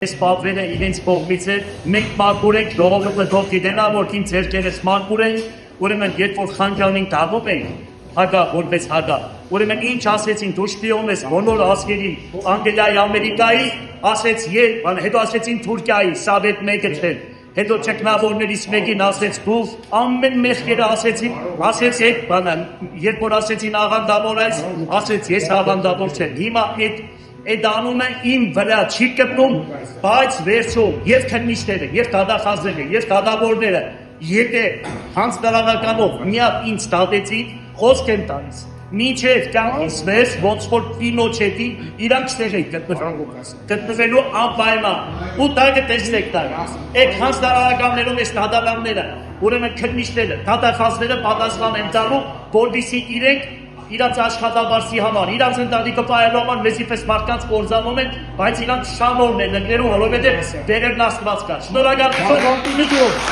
Այս պատվերը իրենց կողմից է, մենք մաքուր ենք, ժողովուրդը թող գիտենա, որ իմ ձեռքերս մաքուր են, ուրեմն երբ որ խանջանին դառնում ենք, հագա, որպես հագա, ուրեմն ինչ ասեցին, դու շպիոն ես բոլոր ազգերի, Անգլիայի, Ամերիկայի, ասեց հետո ասեցին Թուրքիայի, Սովետ մեկը չէր, հետո ճգնավորներից մեկին ասեց դու, ամեն մեղքերը ասեց այդ բանը, երբ որ ասեցին աղանդավոր այս, ասեց ես աղանդավոր չեմ, հիմա այդ անունը իմ վրա չի կպնում, բայց վերջում և քննիչները, և դատախազները, և դատավորները, եթե հանձնարարականով միապ ինձ դատեցին, խոսք եմ տալիս, մինչև կյանքից վերջ, ոնց որ Պինոչետի իրանք ստեղ են գտնվելու անպայման, ու տակը տեսնեք տակ, այդ հանձնարարականներում ես դատավորները, ուրեմն քննիչները, դատախազները պատասխան են տալու, որպեսզի իրենք իրանց աշխատավարձի համար, իրանց ընտանիքը պահելու համար մեզ իպես մարդկանց կործանում են, բայց իրանց շամորն են ընկներում, որովհետև դերերն աստված կա։ Շնորհակալություն։